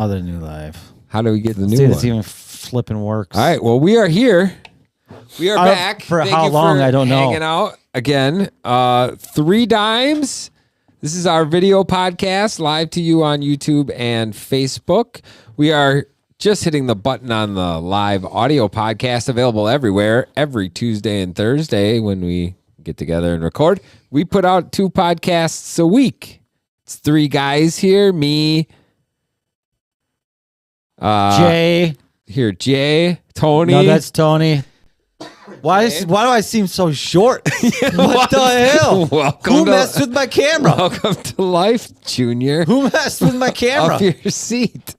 Other new live. How do we get the new See, one? this even flipping works. All right. Well, we are here. We are back. For Thank how you long? for I don't know. Hanging out again. 3 Dimes. This is our video podcast live to you on YouTube and Facebook. We are just hitting the button on the live audio podcast, available everywhere every Tuesday and Thursday when we get together and record. We put out 2 podcasts a week. It's 3 guys here, me, Jay. Jay, Tony. No, that's Tony. Why do I seem so short? What the hell? Who messed with my camera? Welcome to life, Junior. Who messed with my camera? Off your seat.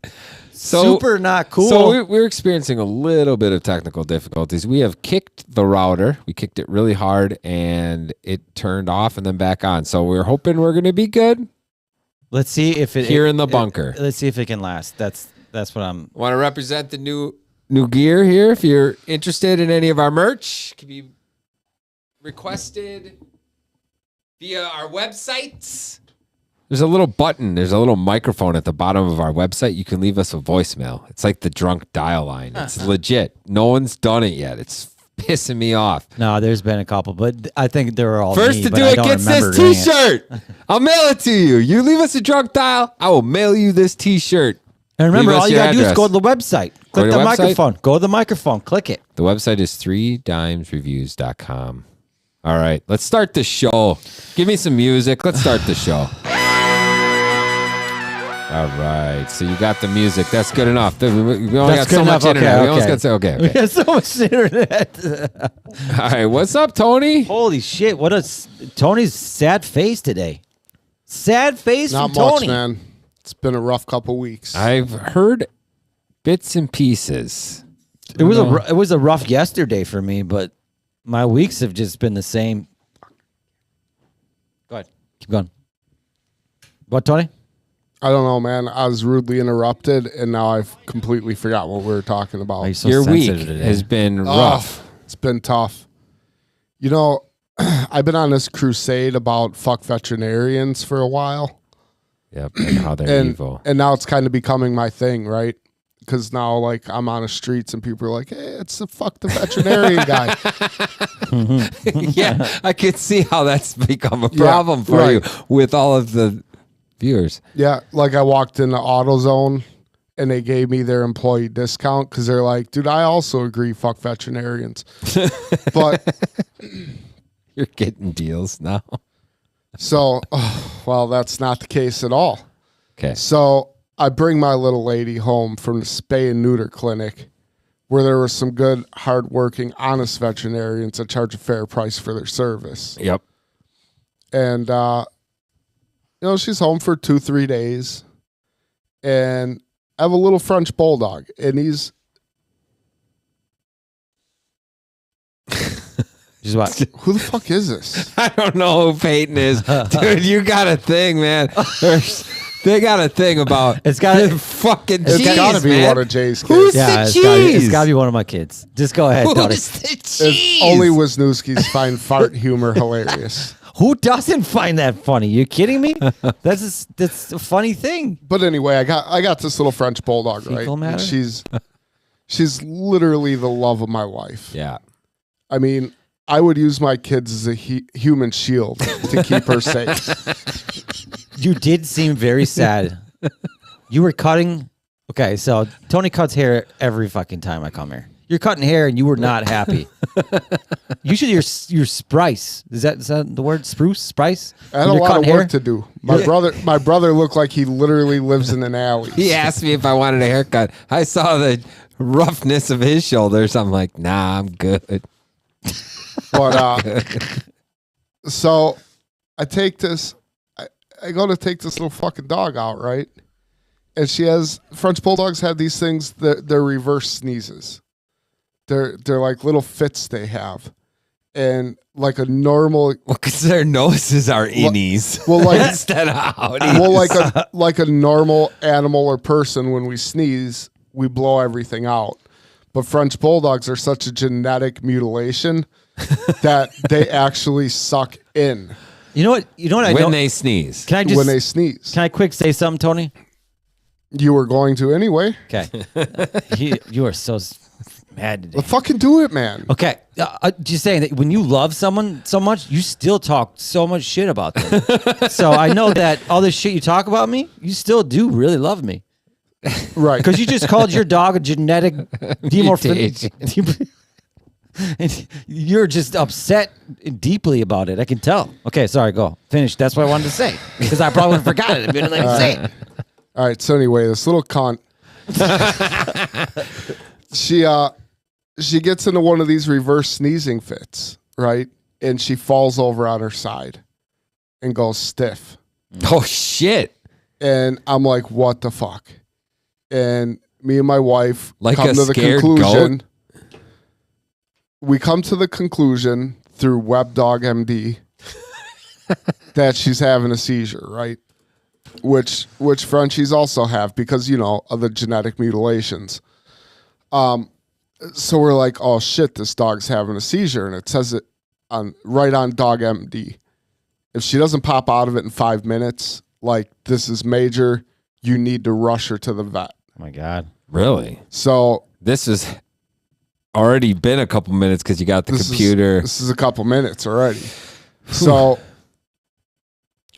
Super not cool. So we're experiencing a little bit of technical difficulties. We have kicked the router. We kicked it really hard, and it turned off and then back on. So we're hoping we're going to be good. Let's see if it here in the bunker. Let's see if it can last. That's what I'm. Want to represent the new gear here. If you're interested in any of our merch, it can be requested via our websites. There's a little button. There's a little microphone at the bottom of our website. You can leave us a voicemail. It's like the drunk dial line. It's legit. No one's done it yet. It's pissing me off. No, there's been a couple, but I think they were all First me, to but do I it don't gets remember this doing it. T-shirt. I'll mail it to you. You leave us a drunk dial, I will mail you this T-shirt. And remember, Leave us all you your gotta do is address. go to the website. Go to Click the the website? microphone. Go to the microphone. Click it. The website is 3dimesreviews.com. All right, let's start the show. Give me some music. Let's start the show. All right, so you got the music. That's good enough. We only got so much internet. We almost got so okay. We got so much internet. All right, what's up, Tony? Holy shit! Tony's sad face today. Sad face Not from Tony. much, man. It's been a rough couple weeks. I've heard bits and pieces. It was a rough yesterday for me, but my weeks have just been the same. Go ahead, keep going. What, Tony? I don't know, man. I was rudely interrupted, and now I've completely forgot what we were talking about. Are you so Your week sensitive today? has been rough. It's been tough. You know, I've been on this crusade about fuck veterinarians for a while. Yep, and how they're evil. And now it's kind of becoming my thing, right? Because now, like, I'm on the streets and people are like, hey, it's the fuck the veterinarian guy. Yeah, I could see how that's become a problem for you with all of the viewers. Yeah, like I walked into AutoZone and they gave me their employee discount because they're like, dude, I also agree, fuck veterinarians. But You're getting deals now. so, well, that's not the case at all. Okay. So I bring my little lady home from the spay and neuter clinic where there were some good, hardworking, honest veterinarians that charge a fair price for their service. Yep. And, you know, she's home for 2-3 days. And I have a little French bulldog. And he's... Who the fuck is this? I don't know who Peyton is. Dude, you got a thing, man. They got a thing about It's got the fucking It's cheese, gotta be man. one of Jay's kids. Who's Yeah, the it's cheese? gotta be one of my kids. Just go ahead, Tony. Who's the It's cheese? only Wisniewski's find fart humor hilarious. Who doesn't find that funny? You kidding me? That's a funny thing. But anyway, I got this little French bulldog, right? Fecal matter? And she's literally the love of my life. Yeah. I mean, I would use my kids as a human shield to keep her safe. You did seem very sad. You were cutting. Okay, so Tony cuts hair every fucking time I come here. You're cutting hair and you were not happy. Usually you're sprice. Is that the word? Spruce? Sprice? I had a lot of work to do. My brother looked like he literally lives in an alley. He asked me if I wanted a haircut. I saw the roughness of his shoulders. I'm like, nah, I'm good. But so I take this. I go to take this little fucking dog out, right? And French bulldogs have these things that they're reverse sneezes. They're like little fits they have, and like a normal. Well, because their noses are innies. Well, like instead of outies. well, like a normal animal or person, when we sneeze, we blow everything out. But French bulldogs are such a genetic mutilation that they actually suck in. You know what? When they sneeze. Can I just when they sneeze. Can I quick say something, Tony? You were going to anyway. Okay. You are so mad today. Well, fucking do it, man. Okay, just saying that when you love someone so much, you still talk so much shit about them. So I know that all this shit you talk about me, you still do really love me. Right. Because you just called your dog a genetic demorphin. You're just upset deeply about it. I can tell. Okay, sorry, go. Finish. That's what I wanted to say. Because I probably would have forgot it if you didn't let me say it. All right. So anyway, this little cunt, she gets into one of these reverse sneezing fits, right? And she falls over on her side and goes stiff. Oh, shit. And I'm like, what the fuck? And me and my wife Like come a to the scared conclusion. goat? We come to the conclusion through WebDog MD that she's having a seizure, right? Which Frenchies also have because, you know, of the genetic mutilations. So we're like, oh shit, this dog's having a seizure, and it says it right on Dog MD. If she doesn't pop out of it in 5 minutes, like this is major. You need to rush her to the vet. Oh, my God. Really? So This has already been a couple minutes because you got the computer. This is a couple minutes already. So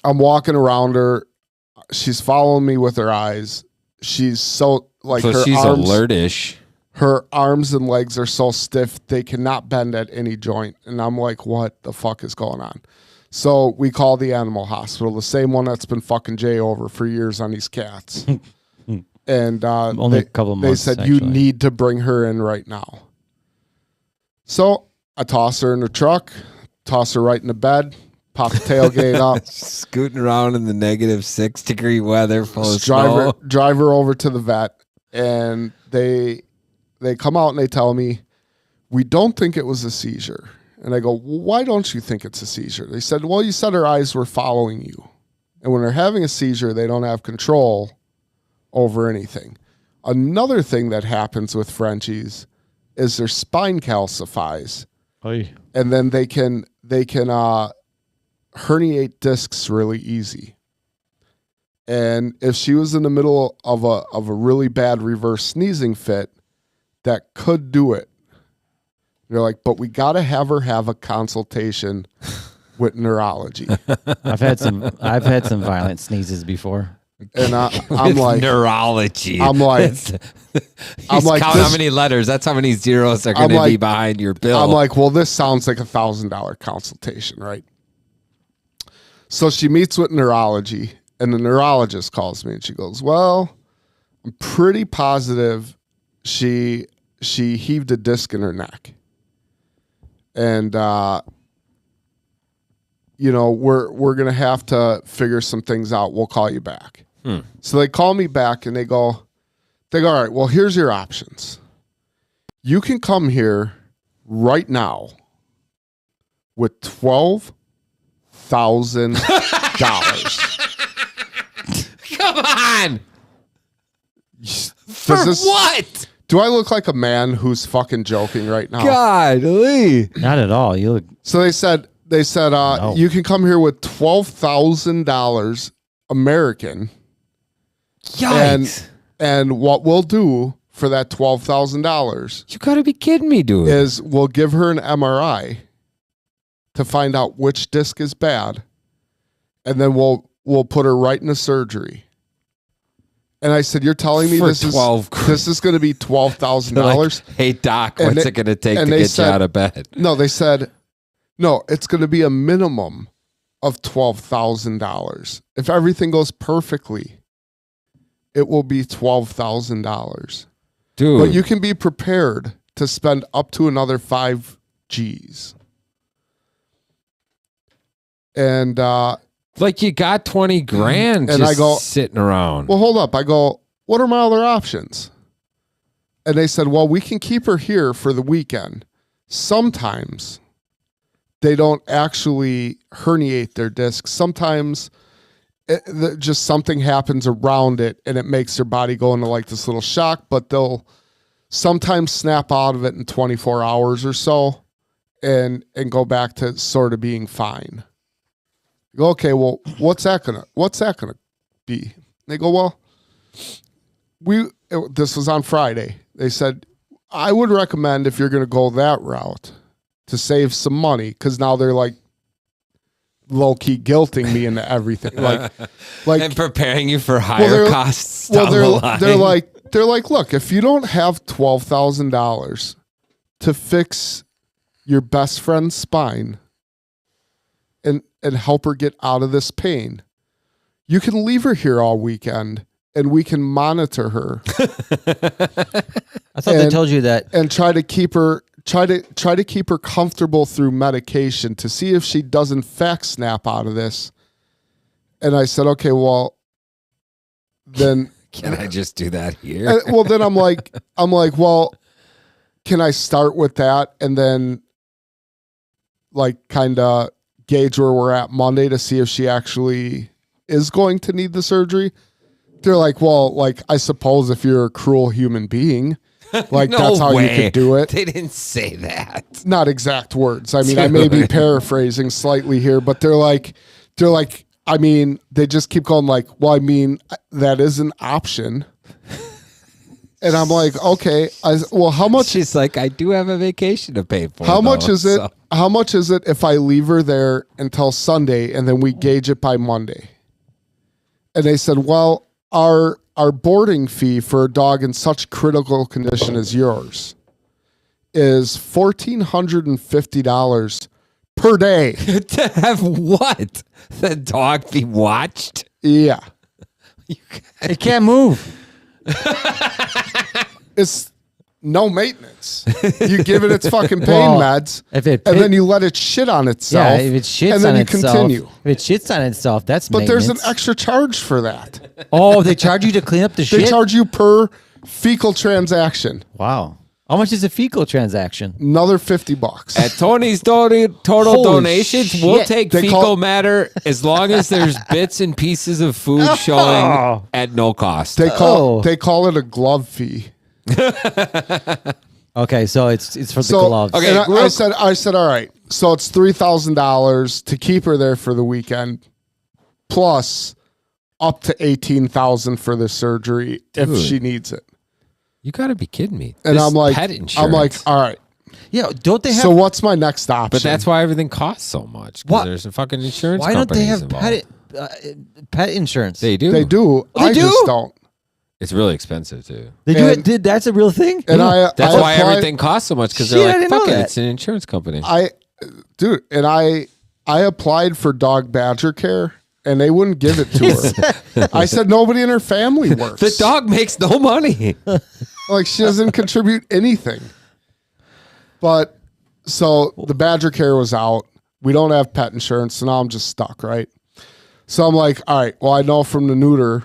I'm walking around her. She's following me with her eyes. She's so like So her she's arms, alertish. her arms and legs are so stiff they cannot bend at any joint. And I'm like, what the fuck is going on? So we call the animal hospital, the same one that's been fucking Jay over for years on these cats. And Only a couple of months, they said, actually. you need to bring her in right now. So I toss her in the truck, toss her right in the bed, pop the tailgate up. Scooting around in the -6-degree weather full of Drive her over to the vet, and they come out and they tell me, we don't think it was a seizure. And I go, well, why don't you think it's a seizure? They said, well, you said her eyes were following you. And when they're having a seizure, they don't have control over anything. Another thing that happens with Frenchies is their spine calcifies. Oy. And then they can herniate discs really easy. And if she was in the middle of a really bad reverse sneezing fit, that could do it. They're like, but we got to have her have a consultation with neurology. I've had some violent sneezes before. And I'm like, neurology. I'm like, I'm like, count this- how many letters. That's how many zeros are going to be behind your bill. I'm like, well, this sounds like $1,000 consultation, right? So she meets with neurology, and the neurologist calls me, and she goes, well, I'm pretty positive she heaved a disc in her neck. And, you know, we're going to have to figure some things out. We'll call you back. So they call me back, and they go, all right, well, here's your options. You can come here right now with $12,000. Come on. For this- what? Do I look like a man who's fucking joking right now? Godly. Not at all. You look. So they said No. you can come here with $12,000 American, Yikes. and what we'll do for that $12,000 You got to be kidding me, dude. is we'll give her an MRI to find out which disc is bad, and then we'll put her right into surgery. And I said, "You're telling me For this is going to be $12,000?" Like, hey, Doc, And what's they- it going to take to and they get you said- out of bed? No, they said, no, it's going to be a minimum of $12,000. If everything goes perfectly, it will be $12,000. Dude. But you can be prepared to spend up to another 5 G's. And, like you got 20 grand And just I go, sitting around. well, hold up. I go, what are my other options? And they said, well, we can keep her here for the weekend. Sometimes they don't actually herniate their disc. Sometimes just something happens around it and it makes their body go into like this little shock, but they'll sometimes snap out of it in 24 hours or so and go back to sort of being fine. You go, okay, well, what's that gonna be? They go, well, this was on Friday. They said, I would recommend if you're going to go that route to save some money, because now they're like low key guilting me into everything, like and preparing you for higher costs. Down the line. They're like, look, if you don't have $12,000 to fix your best friend's spine and help her get out of this pain, you can leave her here all weekend and we can monitor her. I thought they told you that. And try to keep her comfortable through medication to see if she does in fact snap out of this. And I said, okay, well, then can I just do that here? Well, then I'm like, well, can I start with that and then like kind of gauge where we're at Monday to see if she actually is going to need the surgery? They're like, well, like, I suppose if you're a cruel human being, like No that's how way. you could do it. They didn't say that. Not exact words. I mean, I may be paraphrasing slightly here, but they're like, I mean, they just keep going like, well, I mean, that is an option. And I'm like, okay, well, how much? She's like, I do have a vacation to pay for. How much is it? How much is it if I leave her there until Sunday and then we gauge it by Monday? And they said, well, our boarding fee for a dog in such critical condition as yours is $1,450 per day. To have what? The dog be watched? Yeah. It can't move. It's no maintenance. You give it its fucking pain Well, meds, if it and then you let it shit on itself. Yeah, if it shits and then on you itself, continue. If it shits on itself, that's But there's an maintenance. extra charge for that. Oh, they charge you to clean up the They shit? charge you per fecal transaction. Wow. How much is a fecal transaction? Another $50. At Tony's total Holy donations, we'll shit. take They fecal call- matter as long as there's bits and pieces of food showing at no cost. They Oh. call it a glove fee. Okay, so it's for the So gloves. Okay. and I real- said, all right. So it's $3,000 to keep her there for the weekend, plus up to $18,000 for the surgery if Dude. she needs it. You got to be kidding me. And This I'm like, pet insurance. all right. Yeah, don't they have? So what's my next option? But that's why everything costs so much. 'Cause What? There's a fucking insurance. why don't they companies have involved. pet insurance? They do. they do. They I do? just don't. It's really expensive too. They do And- it. That's a real thing. And I That's why applied- everything costs so much because Shit, I they're like, didn't know fuck it, that. it's an insurance company. I applied for dog badger care and they wouldn't give it to her. I said nobody in her family works. The dog makes no money. Like she doesn't contribute anything. But so the badger care was out. We don't have pet insurance, so now I'm just stuck, right? So I'm like, all right, well, I know from the neuter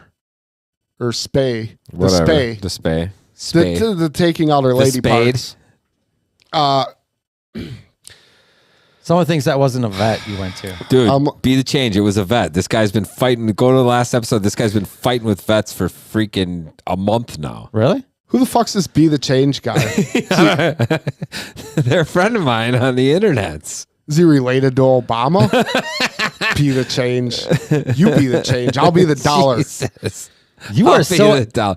or spay, Whatever. the The spay. Spay. the taking out her The lady spade. parts. Someone thinks that wasn't a vet you went to. Dude, be the change. It was a vet. This guy's been fighting. Go to the last episode. This guy's been fighting with vets for freaking a month now. Really? Who the fuck's this be the change guy? They're a friend of mine on the internets. Is he related to Obama? Be the change. You be the change. I'll be the dollar. Jesus. You I'll are be so. the dollar.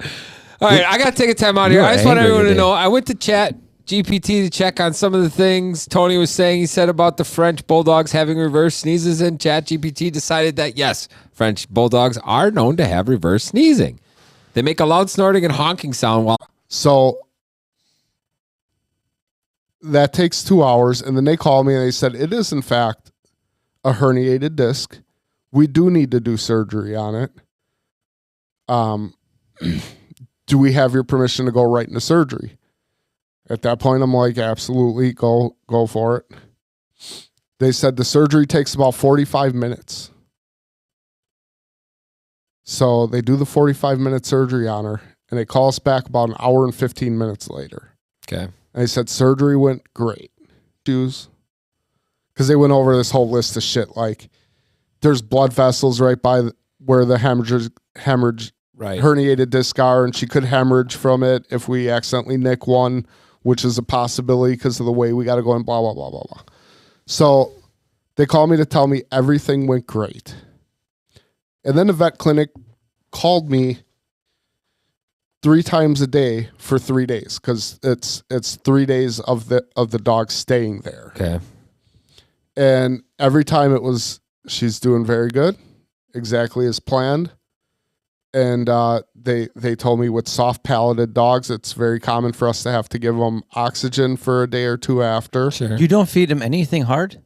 All right, I got to take a time out here. You are I just want angry everyone to today. know. I went to chat GPT to check on some of the things Tony was saying. He said about the French bulldogs having reverse sneezes, and chat GPT decided that yes, French bulldogs are known to have reverse sneezing. They make a loud snorting and honking sound while So that takes 2 hours. And then they called me and they said, it is in fact a herniated disc. We do need to do surgery on it. Do we have your permission to go right into surgery? At that point, I'm like, absolutely, go for it. They said the surgery takes about 45 minutes. So they do the 45-minute surgery on her, and they call us back about an hour and 15 minutes later. okay. And they said surgery went great. Because they went over this whole list of shit, like there's blood vessels right by where the hemorrhage Right. herniated disc are, and she could hemorrhage from it if we accidentally nick one, which is a possibility because of the way we got to go and blah, blah, blah, blah, blah. So they called me to tell me everything went great. And then the vet clinic called me 3 times a day for 3 days because it's 3 days of the dog staying there. Okay. And every time she's doing very good, exactly as planned. And they told me with soft palated dogs, it's very common for us to have to give them oxygen for a day or two after. Sure. You don't feed them anything hard?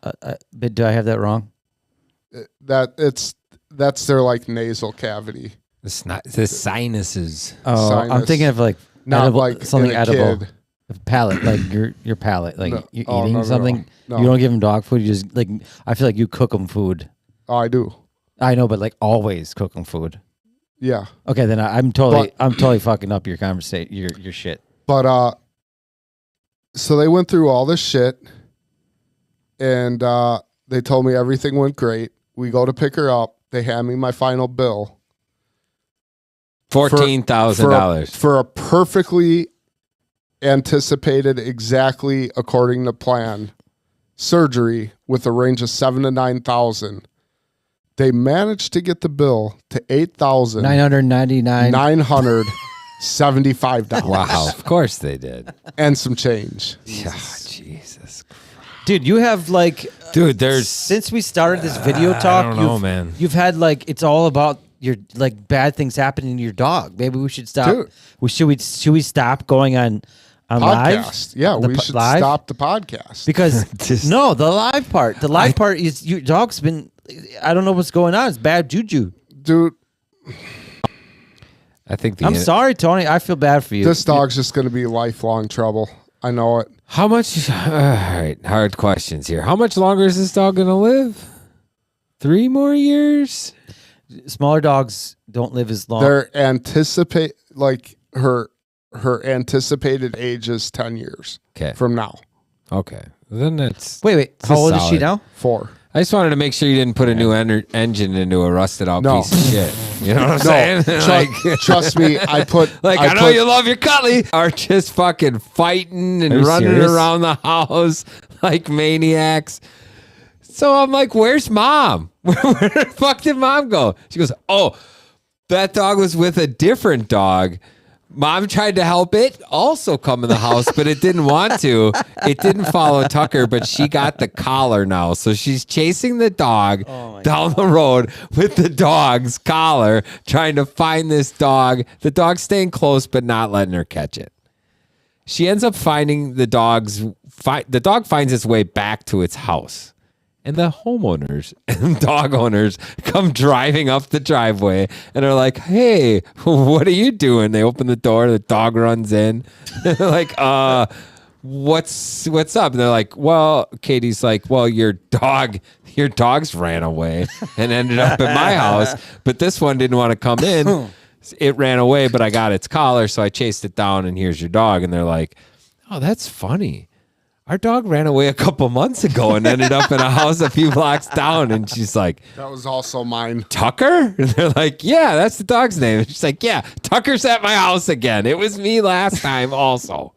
But do I have that wrong? That's their like nasal cavity. The sinuses. Oh, Sinus. I'm thinking of like Not edible, like something in a edible. kid. Palate, like your palate, like No. you're Oh, eating no. something. No. You don't give them dog food. You just like. I feel like you cook them food. Oh, I do. I know, but like always cook them food. Yeah. Okay, then I'm totally fucking up your conversation, your shit. But so they went through all this shit, and they told me everything went great. We go to pick her up. They hand me my final bill. $14,000 for a perfectly anticipated, exactly according to plan, surgery with a range of 7,000 to 9,000. They managed to get the bill to $8,975. $999. Wow, of course they did. And some change. Jesus. Dude, you have like, Dude, there's since we started this video talk, don't know, man. You've had like, it's all about your like bad things happening to your dog. Maybe we should stop. Dude. Should we stop going on Podcast. live? Yeah, The we should live? stop the podcast. Because no, the live part. The live part is your dog's been. I don't know what's going on. It's bad juju. Dude, I think I'm sorry, Tony. I feel bad for you. this dog's just going to be lifelong trouble. I know it. How much? All right, hard questions here. How much longer is this dog gonna live? 3 more years? Smaller dogs don't live as long. Their her anticipated age is 10 years Okay. from now. Okay. Then that's. Wait. How old is she solid. now? 4. I just wanted to make sure you didn't put a new engine into a rusted out No. piece of shit. You know what I'm saying? Trust me, I know I know you love your Cutley. Are just fucking fighting and Are you running serious? around the house like maniacs. So I'm like, where's mom? Where the fuck did mom go? She goes, oh, that dog was with a different dog. Mom tried to help it also come in the house, but it didn't want to. It didn't follow Tucker, but she got the collar now. So she's chasing the dog down the road with the dog's collar, trying to find this dog. The dog's staying close, but not letting her catch it. She ends up finding the dog finds its way back to its house. And the homeowners and dog owners come driving up the driveway and are like, hey, what are you doing? They open the door, the dog runs in. They're like, what's up? And they're like, well, Katie's like, well, your dogs ran away and ended up at my house, but this one didn't want to come in. It ran away, but I got its collar, so I chased it down, and here's your dog. And they're like, oh, that's funny. Our dog ran away a couple months ago and ended up in a house a few blocks down. And she's like, That was also mine. Tucker? And they're like, yeah, that's the dog's name. And she's like, yeah, Tucker's at my house again. It was me last time also.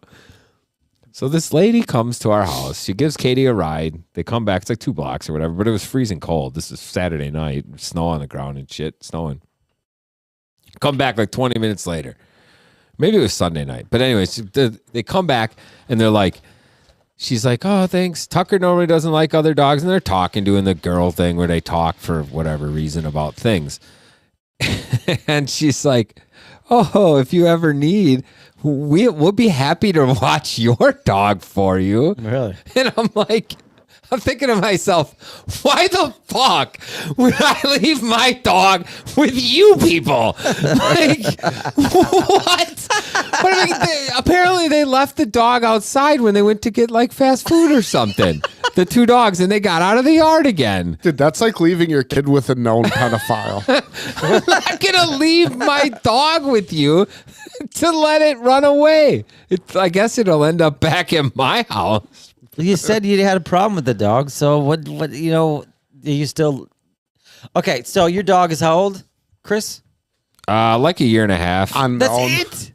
So this lady comes to our house. She gives Katie a ride. They come back. It's like 2 blocks or whatever, but it was freezing cold. This is Saturday night. Snow on the ground and shit, snowing. Come back like 20 minutes later. Maybe it was Sunday night. But anyways, they come back and they're like, she's like, oh, thanks. Tucker normally doesn't like other dogs. And they're talking, doing the girl thing where they talk for whatever reason about things. And she's like, oh, if you ever need, we'll be happy to watch your dog for you. Really? And I'm thinking to myself, why the fuck would I leave my dog with you people? Like, what? But I mean, apparently they left the dog outside when they went to get like fast food or something. The 2 dogs, and they got out of the yard again. Dude, that's like leaving your kid with a known pedophile. I'm not gonna leave my dog with you to let it run away. I guess it'll end up back in my house. You said you had a problem with the dog, so what you still... Okay, so your dog is how old, Chris? Like a year and a half. That's it?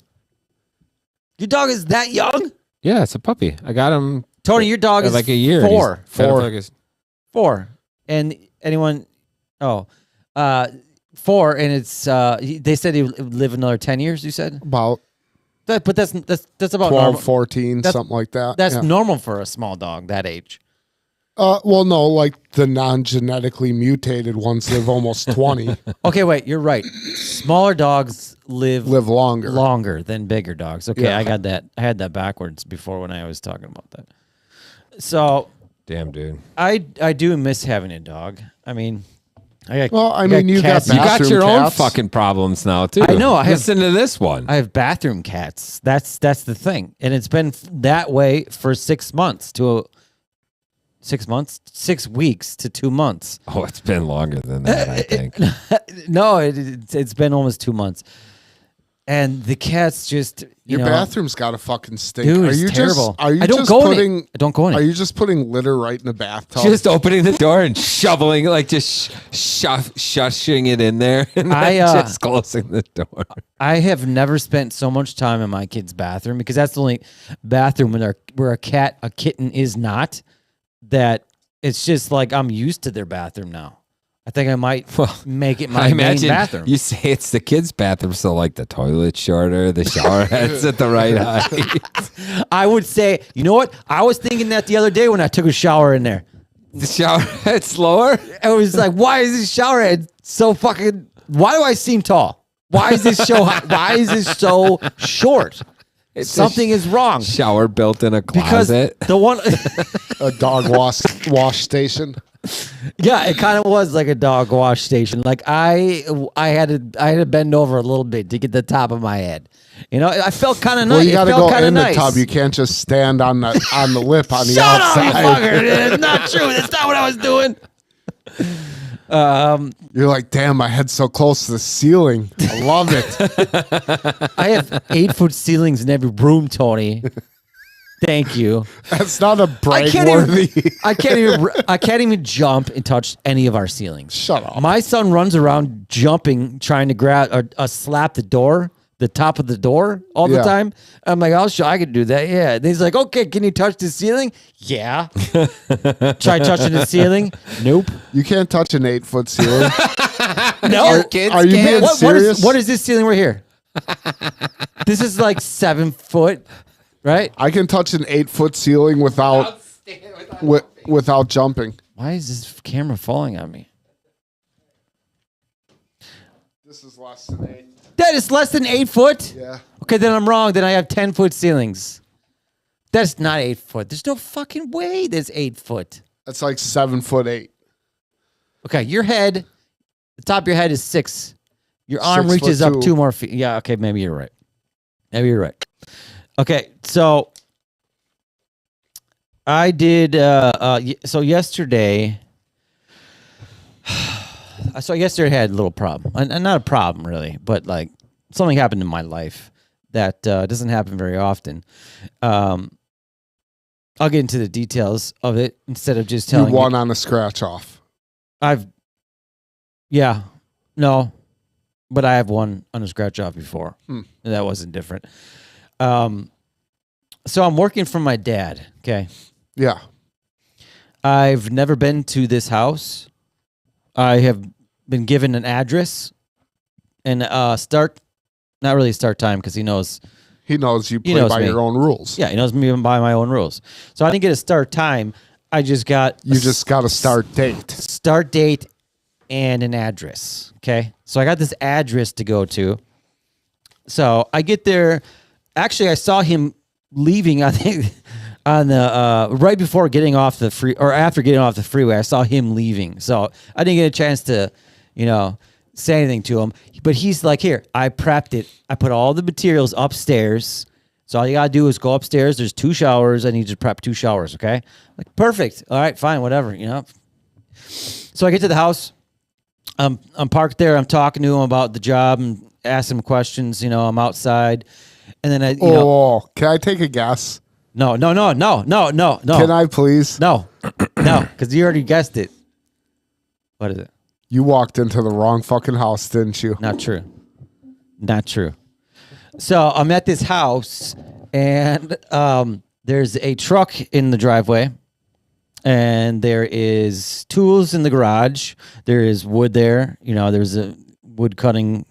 Your dog is that young? Yeah, it's a puppy. I got him. Tony, your dog is like a year. 4. 4. And anyone... 4 4, and it's they said he would live another 10 years. You said About that, but that's about 12, normal. 14, That's- something like that. That's Yeah. normal for a small dog that age. Well, no, like the non-genetically mutated ones live almost 20, Okay, wait, you're right. Smaller dogs live longer. longer than bigger dogs. Okay, Yeah. I got that. I had that backwards before when I was talking about that. So Damn, dude. I do miss having a dog. I mean, I got. Well, I mean, you got cats. You got Bathroom your own cats. fucking problems now too. I know, I have- Listen to this one. I have bathroom cats. That's the thing, and it's been that way for 6 months to 6 months, 6 weeks to 2 months. Oh, it's been longer than that, I think. No, it's been almost 2 months, and the cats just Your know, bathroom's got to fucking stink. Dude, are it's you terrible. just are you I don't just go in putting it. I don't go in it. Are you just putting litter right in the bathtub? Just opening the door and shoveling, like just shushing it in there, and I, then just closing the door. I have never spent so much time in my kid's bathroom because that's the only bathroom where a kitten is not. That it's just like I'm used to their bathroom now. I think I might make it my I main imagine bathroom. you say it's the kids' bathroom, so like the toilet's shorter, the shower head's at the right height. I would say, you know what? I was thinking that the other day when I took a shower in there. The shower head's lower. I was like, why is this shower head so fucking? Why do I seem tall? Why is this why is this so short? Something is wrong. Shower built in a Because closet. the one, a dog wash station. yeah, it kind of was like a dog wash station. Like I had to bend over a little bit to get the top of my head. You know, I felt kind of nice. Well, you got to go in nice. the tub. You can't just stand on the lip on the Shut up, you outside. fucker! It's not true. That's not what I was doing. You're like, damn, my head's so close to the ceiling. I love it. I have 8-foot ceilings in every room, Tony. Thank you. That's not a brag I worthy. can't even jump and touch any of our ceilings. Shut up. My son runs around jumping, trying to grab or slap the door, the top of the door all the Yeah. time. I'm like, I'll show I can do that. Yeah. And he's like, okay, can you touch the ceiling? Yeah. Try touching the ceiling. Nope. You can't touch an 8-foot ceiling. No. Kids are you can't. being What serious? is this ceiling right here? This is like 7 foot, right? I can touch an 8-foot ceiling without jumping. Why is this camera falling on me? This is less than 8. That is less than 8 foot? Yeah. Okay, then I'm wrong. Then I have 10-foot ceilings. That's not 8 foot. There's no fucking way there's 8 foot. That's like 7'8". Okay, your head, the top of your head is 6. Your arm 6'2". reaches up 2 more feet. Yeah, okay, maybe you're right. Maybe you're right. Okay, so I did, so yesterday, yesterday I had a little problem. And not a problem, really, but like something happened in my life that doesn't happen very often. I'll get into the details of it instead of just You telling won on a scratch off. But I have won on a scratch off before. And that wasn't different. So I'm working for my dad. Okay. Yeah. I've never been to this house. I have been given an address and not really a start time because he knows. He knows you play knows by me. your own rules. Yeah, he knows me by my own rules. So I didn't get a start time. I just got You just got a start date. start date and an address. Okay. So I got this address to go to. So I get there. Actually, I saw him leaving, I think, on the right before getting off the after getting off the freeway. I saw him leaving. So I didn't get a chance to, say anything to him. But he's like, here, I prepped it. I put all the materials upstairs. So all you gotta do is go upstairs. There's 2 showers. I need to prep 2 showers. Okay. Like, perfect. All right, fine, whatever, So I get to the house. I'm parked there. I'm talking to him about the job and asking him questions. I'm outside, and then Can I take a guess? no. Can I please? No, because you already guessed it. What is it? You walked into the wrong fucking house, didn't you? Not true. Not true. So I'm at this house, and there's a truck in the driveway, and there is tools in the garage. There is wood there. There's a wood cutting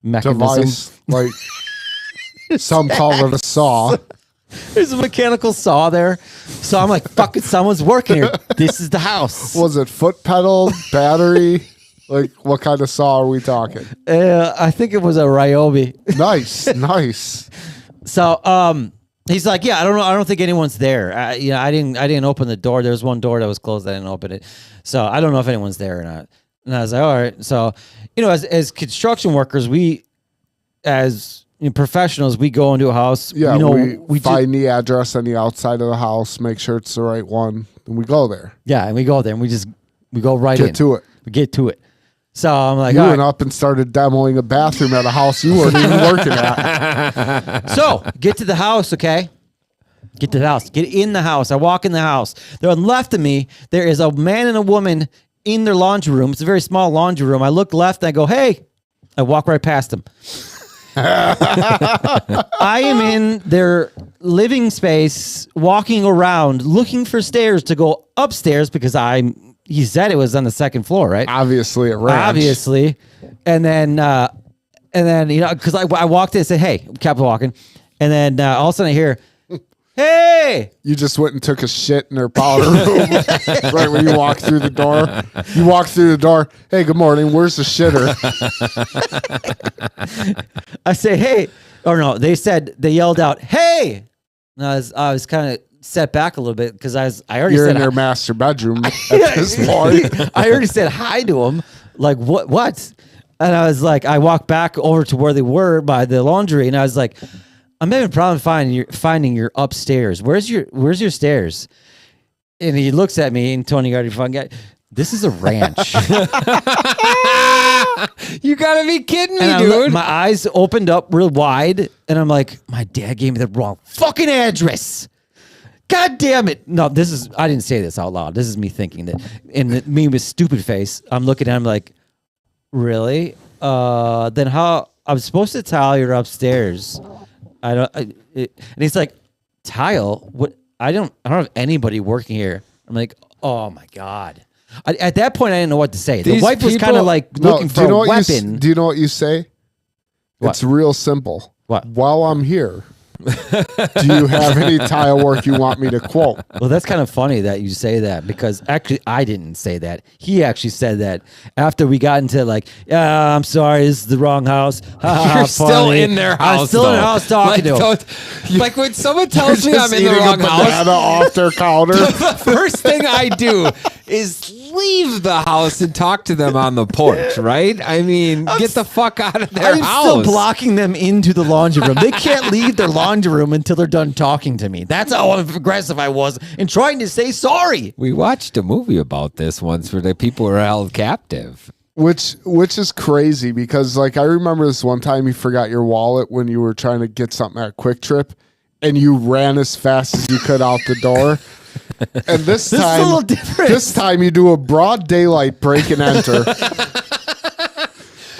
mechanism. Device, like some call it a saw. There's a mechanical saw there. So I'm like, fucking someone's working here. This is the house. Was it foot pedal, battery? Like, what kind of saw are we talking? I think it was a Ryobi. Nice. So he's like, yeah, I don't know. I don't think anyone's there. I didn't open the door. There was one door that was closed. I didn't open it. So I don't know if anyone's there or not. And I was like, all right. So, as construction workers, as professionals, we go into a house. Yeah, we find the address on the outside of the house, make sure it's the right one, and we go there. Yeah, and we go there and we go right in. Get to it. We get to it. So I'm like, you all went right. up and started demoing a bathroom at a house you weren't even working at. So get to the house, okay? Get to the house. Get in the house. I walk in the house. There on the left of me, there is a man and a woman in their laundry room. It's a very small laundry room. I look left and I go, hey. I walk right past them. I am in their living space, walking around, looking for stairs to go upstairs because he said it was on the second floor, right? Obviously, a ranch. Obviously. And then because I walked in and said, hey, kept walking. And then all of a sudden I hear, hey. You just went and took a shit in their powder room right when you walked through the door. You walked through the door. Hey, good morning. Where's the shitter? I say, hey. Or no, they yelled out, hey. And I was kind of set back a little bit because I already You're said in their master bedroom at this point. I already said hi to them. Like, what? And I was like, I walked back over to where they were by the laundry, and I was like, I'm having a problem finding your upstairs. Where's your stairs? And he looks at me, and Tony already fucking got, this is a ranch. You gotta be kidding me, and dude. My eyes opened up real wide, and I'm like, my dad gave me the wrong fucking address. God damn it. No, I didn't say this out loud. This is me thinking that. And me with stupid face, I'm looking at him like, really? Then how? I'm supposed to tile you're upstairs. And he's like, tile? What? I don't have anybody working here. I'm like, oh my God. At that point, I didn't know what to say. The wife was kind of like looking for a weapon. Do you know what you say? What? It's real simple. What? While I'm here, do you have any tile work you want me to quote? Well, that's kind of funny that you say that because actually I didn't say that. He actually said that after we got into like, yeah, I'm sorry, this is the wrong house. You're still in their house. I'm still in their house talking to them. Like when someone tells me I'm in the Eating wrong a house, banana off their counter. the first thing I do is leave the house and talk to them on the porch, right? I mean, get the fuck out of their I'm house. still blocking them into the laundry room. They can't leave their laundry room until they're done talking to me. That's how aggressive I was in trying to say sorry. We watched a movie about this once where the people were held captive. Which is crazy because like I remember this one time you forgot your wallet when you were trying to get something at Quick Trip and you ran as fast as you could out the door. And this This is a time, little different. this time you do a broad daylight break and enter.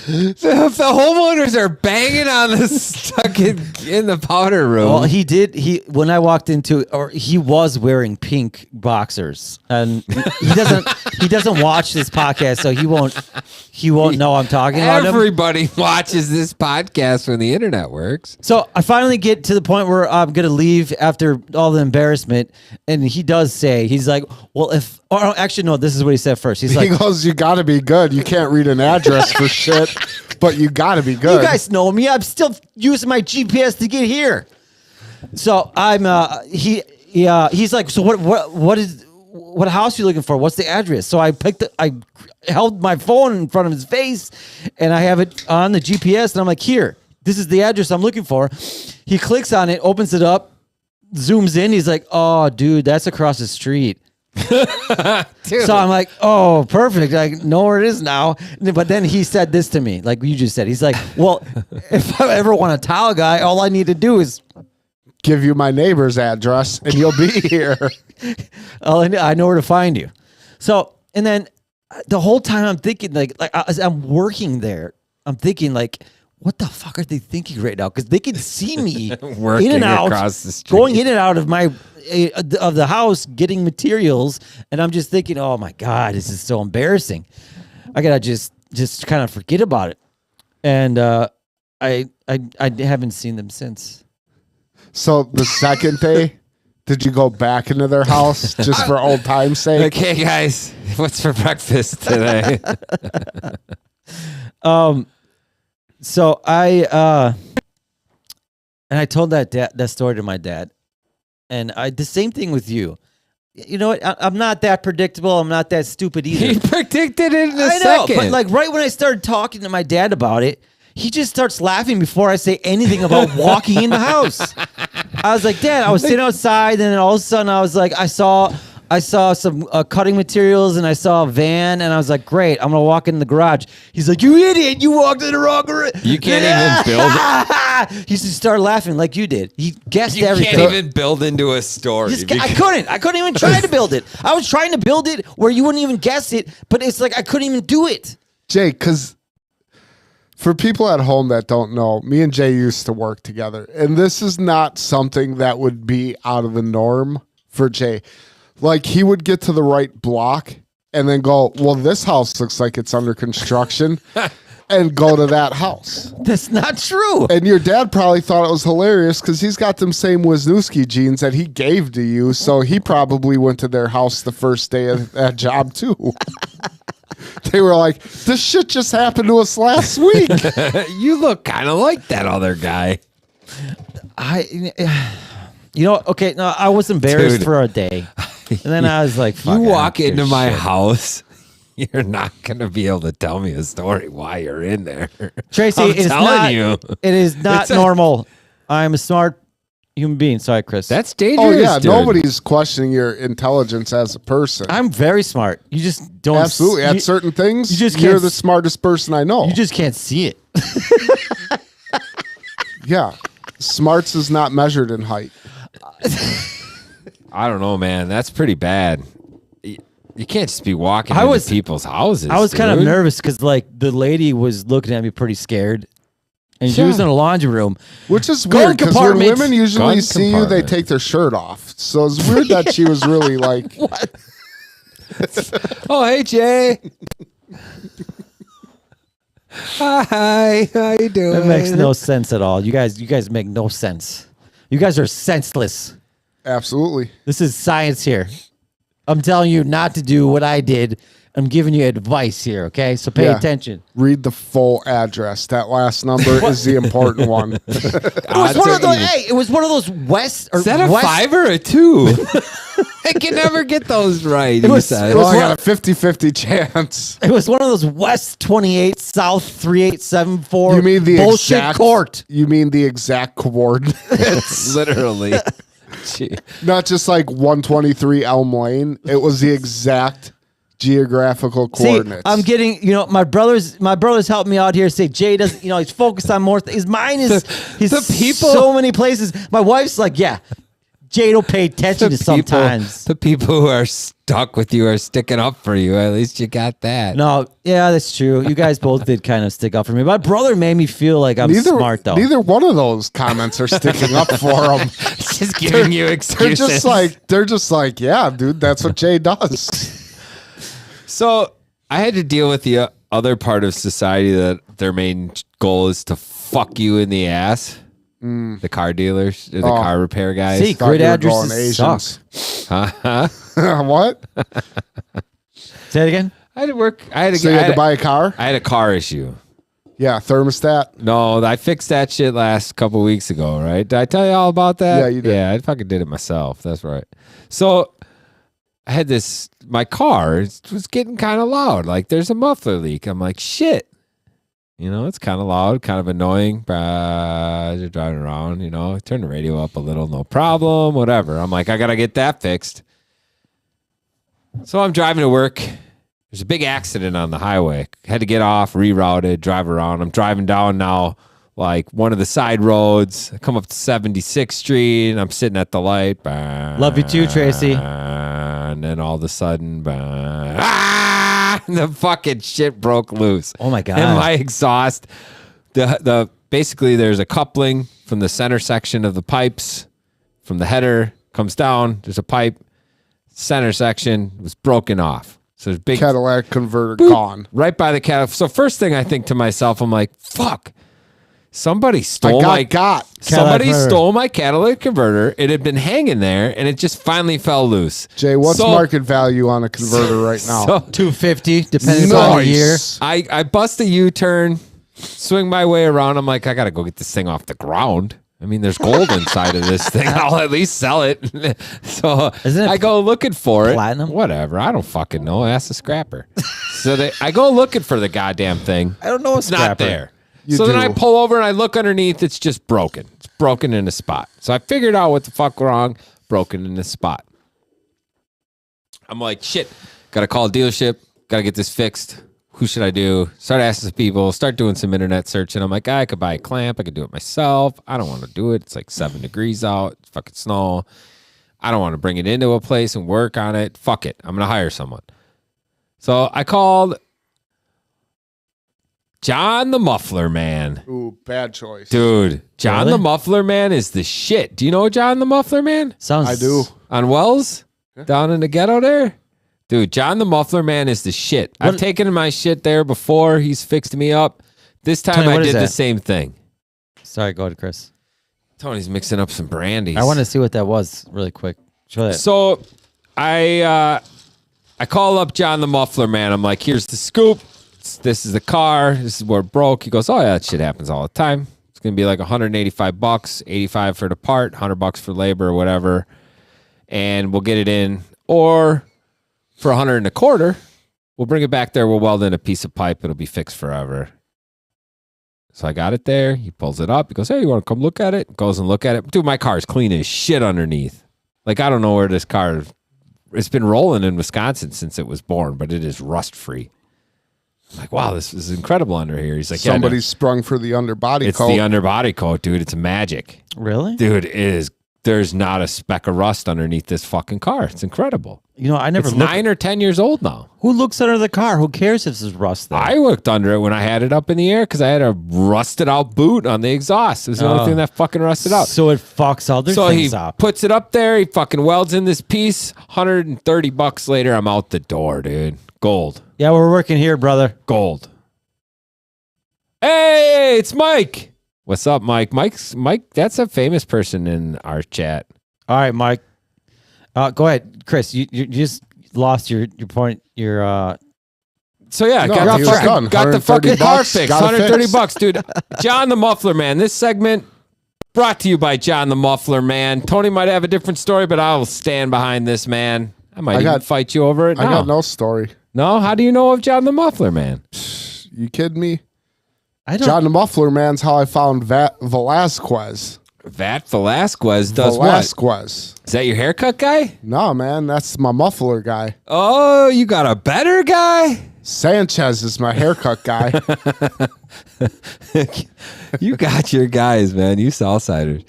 The homeowners are banging on the stuck in the powder room. Well, when I walked into, or he was wearing pink boxers, and he doesn't watch this podcast, so he won't know I'm talking about him. Everybody watches this podcast when the internet works. So I finally get to the point where I'm gonna leave after all the embarrassment, and he does say, he's like, well, actually no, this is what he said first. He's like, He goes, you got to be good. You can't read an address for shit, but you got to be good. you guys know me. I'm still using my GPS to get here. So I'm he's like, so what house are you looking for? What's the address? So I held my phone in front of his face and I have it on the GPS and I'm like, here, this is the address I'm looking for. He clicks on it, opens it up, zooms in. He's like, oh, dude, that's across the street. So I'm like, oh, perfect. I know where it is now. But then he said this to me, like you just said. He's like, well, if I ever want a towel guy, all I need to do is give you my neighbor's address and you'll be here. I know where to find you. So, and then the whole time I'm thinking, like as I'm working there, I'm thinking like, what the fuck are they thinking right now? Because they can see me Working in and out, across the street. going in and out of the house, getting materials, and I'm just thinking, oh my God, this is so embarrassing. I gotta just kind of forget about it. And I haven't seen them since. So the second day, did you go back into their house just for old time's sake? Like, hey guys, what's for breakfast today? So I told that story to my dad, and the same thing with you. You know what? I'm not that predictable. I'm not that stupid either. He predicted it in a I know, second. but like right when I started talking to my dad about it, he just starts laughing before I say anything about walking in the house. I was like, Dad, I was sitting outside, and then all of a sudden I was like, I saw some cutting materials, and I saw a van, and I was like, great, I'm gonna walk in the garage. He's like, you idiot, you walked in the wrong garage. You can't even build it. He just started laughing like you did. He guessed You everything. can't even build into a story. I couldn't even try to build it. I was trying to build it where you wouldn't even guess it, but it's like I couldn't even do it. Jay, because for people at home that don't know, me and Jay used to work together, and this is not something that would be out of the norm for Jay. Like, he would get to the right block and then go, well, this house looks like it's under construction, and go to that house. That's not true. And your dad probably thought it was hilarious because he's got them same Wisniewski jeans that he gave to you, so he probably went to their house the first day of that job, too. They were like, this shit just happened to us last week. You look kind of like that other guy. Okay, no, I was embarrassed Dude. for a day. And then I was like, fuck, You I walk don't give into a my shit. house, you're not going to be able to tell me a story while you're in there. Tracy, I'm it's telling not, you. it is not It's a- normal. I'm a smart human being. Sorry, Chris. That's dangerous. Oh, yeah. dude. Nobody's questioning your intelligence as a person. I'm very smart. You just don't. Absolutely. At You, certain things, you just you're can't the s- smartest person I know. you just can't see it. Yeah. Smarts is not measured in height. I don't know, man. That's pretty bad. You can't just be walking I into was- people's houses. I was kind of dude. nervous because like the lady was looking at me pretty scared, and she was Yeah. in a laundry room. Which is Gun weird because when compartment. women usually Gun see you, they compartment. take their shirt off. So it's weird that she was really like, Oh, hey, Jay. Hi, how you doing? It makes no sense at all. You guys make no sense. You guys are senseless. absolutely. This is science here. I'm telling you not to do what I did. I'm giving you advice here, okay? So pay Yeah. attention. Read the full address. That last number is the important one. It was one of those. Hey, it was one of those West or Is that a West, 5 or a 2? I can never get those right. He was- said. it was Well, I one- got a 50-50 chance. It was one of those West 28 South 3874. You mean the bullshit exact court? You mean the exact coordinates? Literally. Gee. Not just like 123 Elm Lane. It was the exact geographical See, coordinates. I'm getting, my brothers helped me out here. Say Jay doesn't, he's focused on more. His mind is the people- so many places. My wife's like, yeah, Jay don't pay attention to sometimes. The people who are stuck with you are sticking up for you. At least you got that. No, yeah, that's true. You guys both did kind of stick up for me. My brother made me feel like I'm smart though. Neither one of those comments are sticking up for him. Just giving you They're excuses. just like, yeah, dude, that's what Jay does. So I had to deal with the other part of society that their main goal is to fuck you in the ass. The car dealers, the car repair guys. See, Thought grid you were going addresses suck. Asians. What? Say it again. I had to work. I had to, So you had to buy a car? I had a car issue. Yeah, thermostat. No, I fixed that shit last couple weeks ago, right? Did I tell you all about that? Yeah, you did. Yeah, I fucking did it myself. That's right. So I had my car was getting kind of loud. Like there's a muffler leak. I'm like, shit. It's kind of loud, kind of annoying. As you're driving around, turn the radio up a little, no problem, whatever. I'm like, I got to get that fixed. So I'm driving to work. There's a big accident on the highway. Had to get off, rerouted, drive around. I'm driving down now, like one of the side roads. I come up to 76th Street, and I'm sitting at the light. Love you too, Tracy. And then all of a sudden, the fucking shit broke loose. Oh my God. And my exhaust, basically there's a coupling from the center section of the pipes, from the header, comes down. There's a pipe. Center section was broken off. So there's big Cadillac converter boop, gone. right by the Cadillac. So first thing I think to myself, I'm like, fuck. Somebody stole Cadillac converter. stole my catalytic converter. It had been hanging there, and it just finally fell loose. Jay, what's market value on a converter right now? So, $250, depending on the year. I bust a U-turn, swing my way around. I'm like, I gotta go get this thing off the ground. I mean, there's gold inside of this thing. I'll at least sell it. So I go looking for platinum? it. Whatever. I don't fucking know. Ask the scrapper. So I go looking for the goddamn thing. I don't know. It's not there. You So then I do. pull over and I look underneath. It's just broken. It's broken in a spot. So I figured out what the fuck wrong. Broken in a spot. I'm like, shit. Gotta call a dealership. Gotta get this fixed. Who should I do? Start asking some people. Start doing some internet searching. I'm like, I could buy a clamp. I could do it myself. I don't want to do it. It's like 7 degrees out. It's fucking snow. I don't want to bring it into a place and work on it. Fuck it. I'm gonna hire someone. So I called John the Muffler Man. Ooh, bad choice. Dude, John Really? the Muffler Man is the shit. Do you know John the Muffler Man? Sounds. I do. On Wells? Down in the ghetto there? Dude, John the Muffler Man is the shit. I've taken my shit there before. He's fixed me up. This time Tony, I what is did the that? same thing. Sorry, go ahead, Chris. Tony's mixing up some brandies. I want to see what that was really quick. Show that. So I call up John the Muffler Man. I'm like, here's the scoop. This is the car. This is where it broke. He goes, oh yeah, that shit happens all the time. It's gonna be like $185, 85 for the part, $100 for labor or whatever, and we'll get it in. Or for $125, we'll bring it back there. We'll weld in a piece of pipe. It'll be fixed forever. So I got it there. He pulls it up. He goes, hey, you want to come look at it? Goes and look at it. Dude, my car's clean as shit underneath. Like, I don't know where this car, it's been rolling in Wisconsin since it was born, but it is rust free. I'm like, wow, this is incredible under here. He's like, Somebody sprung for the underbody it's coat. the underbody coat, dude. It's magic. Really? Dude, it is. There's not a speck of rust underneath this fucking car. It's incredible. You know, I never It's looked. 9 or 10 years old now. Who looks under the car? Who cares if this is rust there? I looked under it when I had it up in the air because I had a rusted out boot on the exhaust. It was the only thing that fucking rusted out. So it fucks other So he things up. puts it up there. He fucking welds in this piece. $130 later, I'm out the door, dude. Gold. Yeah, we're working here, brother. Gold. Hey, it's Mike. Mike? Mike, that's a famous person in our chat. All right, Mike. Go ahead, Chris. You just lost your point. So yeah, No, got he was done. the fucking car $130, fixed. got it fixed. $130, dude. John the Muffler Man. This segment brought to you by John the Muffler Man. Tony might have a different story, but I'll stand behind this man. I might even fight you over it. I got no story. No? How do you know of John the Muffler Man? You kidding me? I don't. John the Muffler Man's how I found Velasquez. Vat Velasquez does what? Velasquez. Is that your haircut guy? No, man, that's my muffler guy. Oh, you got a better guy? Sanchez is my haircut guy. You got your guys, man. You Southsiders.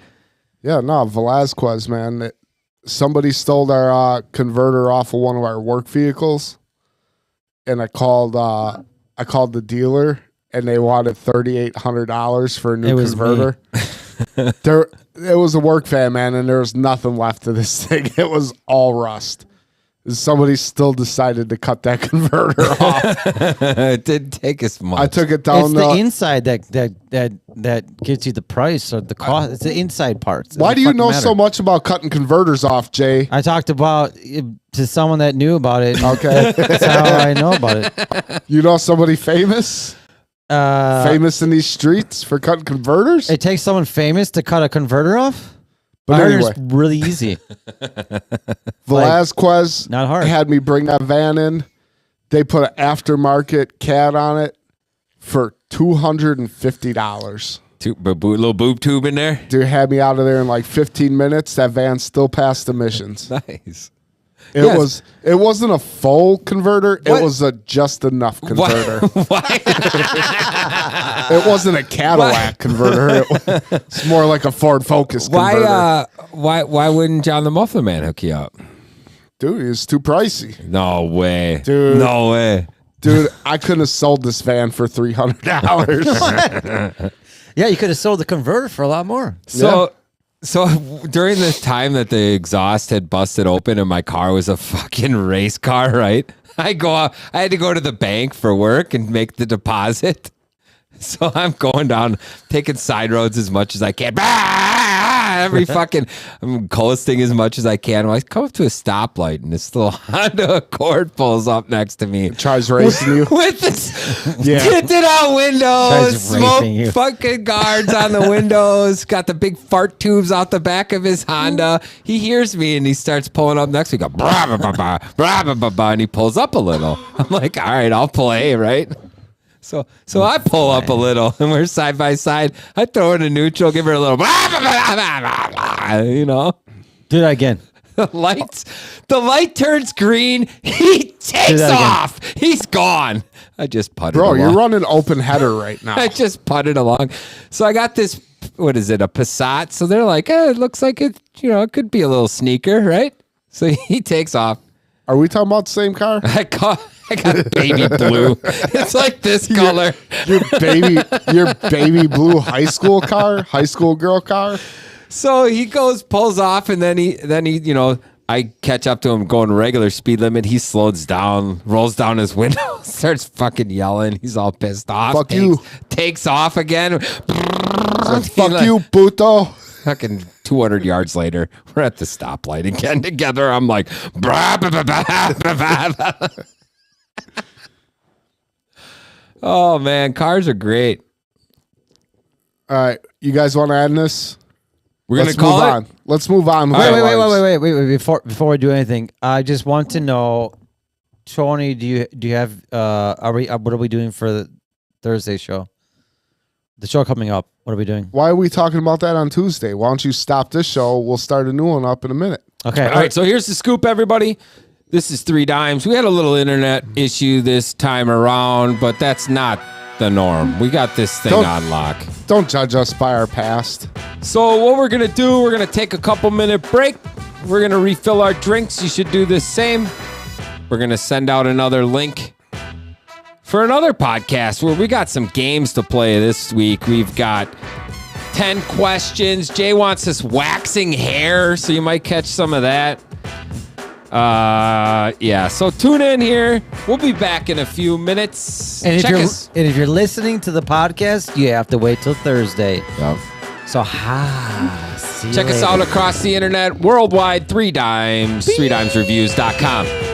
Yeah, no, Velasquez, man. Somebody stole our converter off of one of our work vehicles, and I called the dealer, and they wanted $3,800 for a It new was converter. It was a work van, man, and there was nothing left of this thing. It was all rust. Somebody still decided to cut that converter off. It didn't take us much. I took it down. It's the inside that gives you the price or the cost. It's the inside parts. It Why do doesn't you fucking know matter. so much about cutting converters off, Jay? I talked about it to someone that knew about it. Okay. That's how I know about it. You know somebody famous? Famous in these streets for cutting converters? It takes someone famous to cut a converter off. But Mine anyway. is really easy. Velasquez not hard. had me bring that van in. They put an aftermarket cat on it for $250. Little boob tube in there. Dude had me out of there in like 15 minutes. That van still passed emissions. Nice. It Yes. wasn't a full converter. What? It was a just enough converter. Why? It wasn't a Cadillac converter. It's more like a Ford Focus converter. Why wouldn't John the Muffler Man hook you up? Dude, it's too pricey. No way. Dude. No way. Dude, I couldn't have sold this van for $300. Yeah, you could have sold the converter for a lot more. So So during the time that the exhaust had busted open and my car was a fucking race car, right? I had to go to the bank for work and make the deposit. So I'm going down, taking side roads as much as I can. I'm coasting as much as I can. Well, I come up to a stoplight and this little Honda Accord pulls up next to me. Tries racing you. With this tinted out windows, smoke fucking guards on the windows, got the big fart tubes out the back of his Honda. He hears me and he starts pulling up next to me. Go, blah, blah, blah, blah, blah, blah, blah, blah, and he pulls up a little. I'm like, all right, I'll play, right? So I pull up a little and we're side by side. I throw it in neutral, give her a little, blah, blah, blah, blah, blah, blah, you know. Do that again. The light turns green. He takes off. He's gone. I just putted along. You're running open header right now. I just putted along. So I got this, what is it, a Passat? So they're like, it looks like it, it could be a little sneaker, right? So he takes off. Are we talking about the same car? I got baby blue. It's like this color. Your baby blue high school girl car. So he pulls off, and then he, I catch up to him going regular speed limit. He slows down, rolls down his window, starts fucking yelling. He's all pissed off. Fuck you. Takes off again. Fuck you, puto. Fucking 200 yards later, we're at the stoplight again together. I'm like, brah, bah, bah, bah, bah, bah. Oh man, cars are great. All right, you guys want to end this? We're gonna call it. Let's move on. Wait. Before we do anything, I just want to know, Tony, do you have what are we doing for the Thursday show? The show coming up. What are we doing? Why are we talking about that on Tuesday? Why don't you stop this show? We'll start a new one up in a minute. Okay. All right. So here's the scoop, everybody. This is 3 Dimes. We had a little internet issue this time around, but that's not the norm. We got this thing on lock. Don't judge us by our past. So what we're going to do, we're going to take a couple-minute break. We're going to refill our drinks. You should do the same. We're going to send out another link for another podcast where we got some games to play this week. We've got 10 questions. Jay wants us waxing hair, so you might catch some of that. So tune in here. We'll be back in a few minutes. And if you're listening to the podcast, you have to wait till Thursday. Yep. So check us out across the internet, worldwide, 3 Dimes, 3dimesreviews.com.